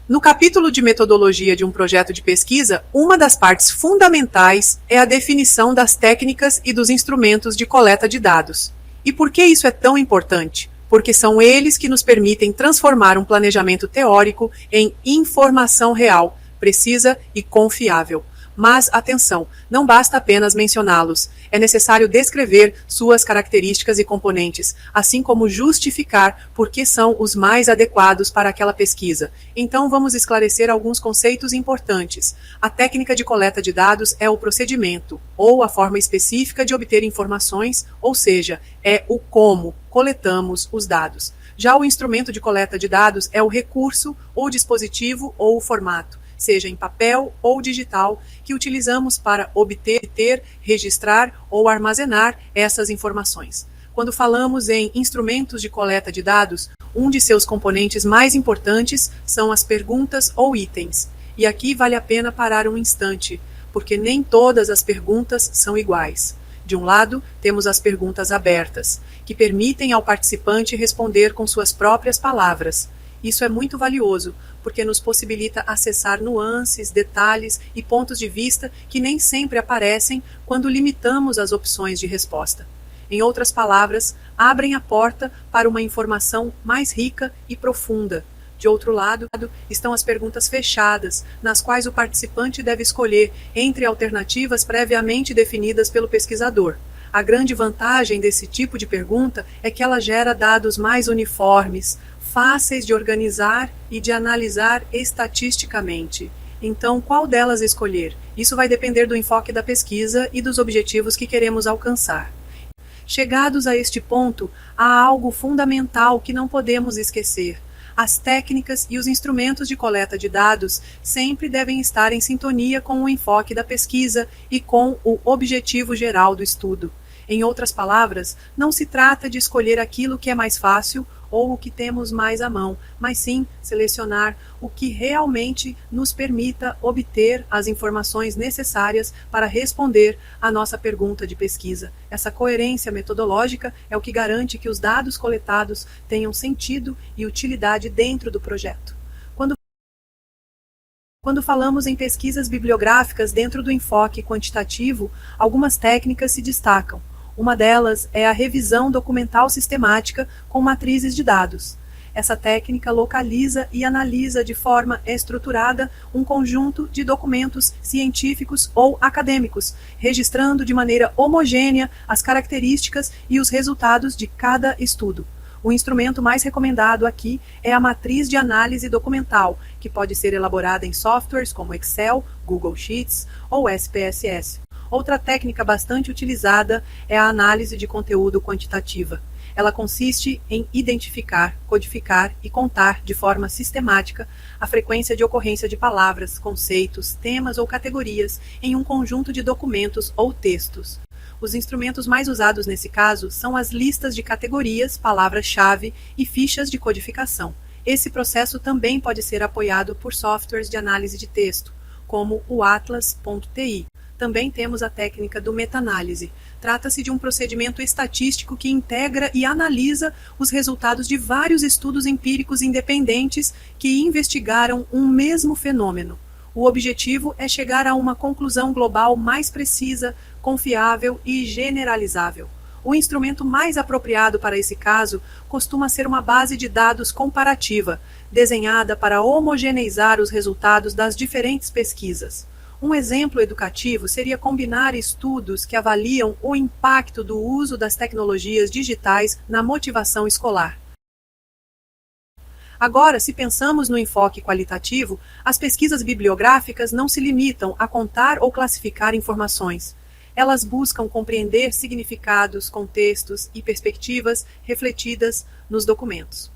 No capítulo de metodologia de um projeto de pesquisa, uma das partes fundamentais é a definição das técnicas e dos instrumentos de coleta de dados. E por que isso é tão importante? Porque são eles que nos permitem transformar um planejamento teórico em informação real, precisa e confiável. Mas, atenção, não basta apenas mencioná-los. É necessário descrever suas características e componentes, assim como justificar por que são os mais adequados para aquela pesquisa. Então, vamos esclarecer alguns conceitos importantes. A técnica de coleta de dados é o procedimento, ou a forma específica de obter informações, ou seja, é o como coletamos os dados. Já o instrumento de coleta de dados é o recurso, ou dispositivo, ou o formato, seja em papel ou digital, que utilizamos para obter, registrar ou armazenar essas informações. Quando falamos em instrumentos de coleta de dados, um de seus componentes mais importantes são as perguntas ou itens. E aqui vale a pena parar um instante, porque nem todas as perguntas são iguais. De um lado, temos as perguntas abertas, que permitem ao participante responder com suas próprias palavras. Isso é muito valioso, porque nos possibilita acessar nuances, detalhes e pontos de vista que nem sempre aparecem quando limitamos as opções de resposta. Em outras palavras, abrem a porta para uma informação mais rica e profunda. De outro lado, estão as perguntas fechadas, nas quais o participante deve escolher entre alternativas previamente definidas pelo pesquisador. A grande vantagem desse tipo de pergunta é que ela gera dados mais uniformes, fáceis de organizar e de analisar estatisticamente. Então, qual delas escolher? Isso vai depender do enfoque da pesquisa e dos objetivos que queremos alcançar. Chegados a este ponto, há algo fundamental que não podemos esquecer. As técnicas e os instrumentos de coleta de dados sempre devem estar em sintonia com o enfoque da pesquisa e com o objetivo geral do estudo. Em outras palavras, não se trata de escolher aquilo que é mais fácil ou o que temos mais à mão, mas sim selecionar o que realmente nos permita obter as informações necessárias para responder à nossa pergunta de pesquisa. Essa coerência metodológica é o que garante que os dados coletados tenham sentido e utilidade dentro do projeto. Quando falamos em pesquisas bibliográficas dentro do enfoque quantitativo, algumas técnicas se destacam. Uma delas é a revisão documental sistemática com matrizes de dados. Essa técnica localiza e analisa de forma estruturada um conjunto de documentos científicos ou acadêmicos, registrando de maneira homogênea as características e os resultados de cada estudo. O instrumento mais recomendado aqui é a matriz de análise documental, que pode ser elaborada em softwares como Excel, Google Sheets ou SPSS. Outra técnica bastante utilizada é a análise de conteúdo quantitativa. Ela consiste em identificar, codificar e contar de forma sistemática a frequência de ocorrência de palavras, conceitos, temas ou categorias em um conjunto de documentos ou textos. Os instrumentos mais usados nesse caso são as listas de categorias, palavras-chave e fichas de codificação. Esse processo também pode ser apoiado por softwares de análise de texto, como o Atlas.ti. Também temos a técnica do meta-análise. Trata-se de um procedimento estatístico que integra e analisa os resultados de vários estudos empíricos independentes que investigaram um mesmo fenômeno. O objetivo é chegar a uma conclusão global mais precisa, confiável e generalizável. O instrumento mais apropriado para esse caso costuma ser uma base de dados comparativa, desenhada para homogeneizar os resultados das diferentes pesquisas. Um exemplo educativo seria combinar estudos que avaliam o impacto do uso das tecnologias digitais na motivação escolar. Agora, se pensamos no enfoque qualitativo, as pesquisas bibliográficas não se limitam a contar ou classificar informações. Elas buscam compreender significados, contextos e perspectivas refletidas nos documentos.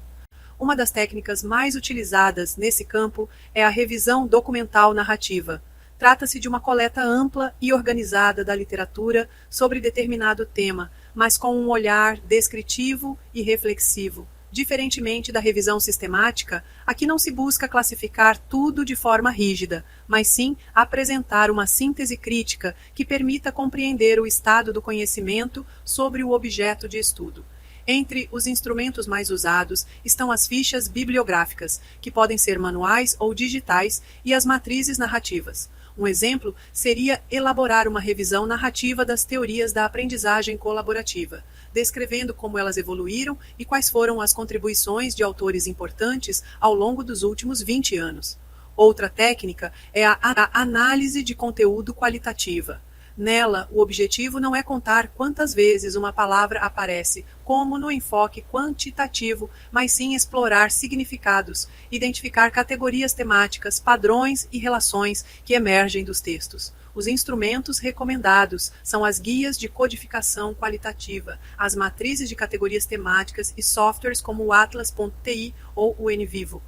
Uma das técnicas mais utilizadas nesse campo é a revisão documental narrativa. Trata-se de uma coleta ampla e organizada da literatura sobre determinado tema, mas com um olhar descritivo e reflexivo. Diferentemente da revisão sistemática, aqui não se busca classificar tudo de forma rígida, mas sim apresentar uma síntese crítica que permita compreender o estado do conhecimento sobre o objeto de estudo. Entre os instrumentos mais usados estão as fichas bibliográficas, que podem ser manuais ou digitais, e as matrizes narrativas. Um exemplo seria elaborar uma revisão narrativa das teorias da aprendizagem colaborativa, descrevendo como elas evoluíram e quais foram as contribuições de autores importantes ao longo dos últimos 20 anos. Outra técnica é a análise de conteúdo qualitativa. Nela, o objetivo não é contar quantas vezes uma palavra aparece, como no enfoque quantitativo, mas sim explorar significados, identificar categorias temáticas, padrões e relações que emergem dos textos. Os instrumentos recomendados são as guias de codificação qualitativa, as matrizes de categorias temáticas e softwares como o Atlas.ti ou o NVivo.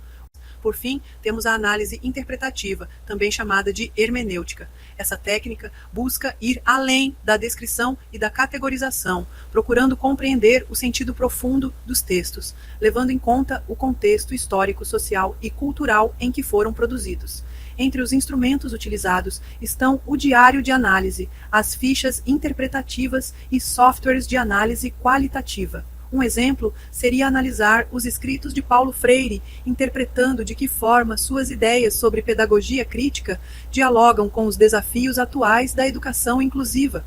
Por fim, temos a análise interpretativa, também chamada de hermenêutica. Essa técnica busca ir além da descrição e da categorização, procurando compreender o sentido profundo dos textos, levando em conta o contexto histórico, social e cultural em que foram produzidos. Entre os instrumentos utilizados estão o diário de análise, as fichas interpretativas e softwares de análise qualitativa. Um exemplo seria analisar os escritos de Paulo Freire, interpretando de que forma suas ideias sobre pedagogia crítica dialogam com os desafios atuais da educação inclusiva.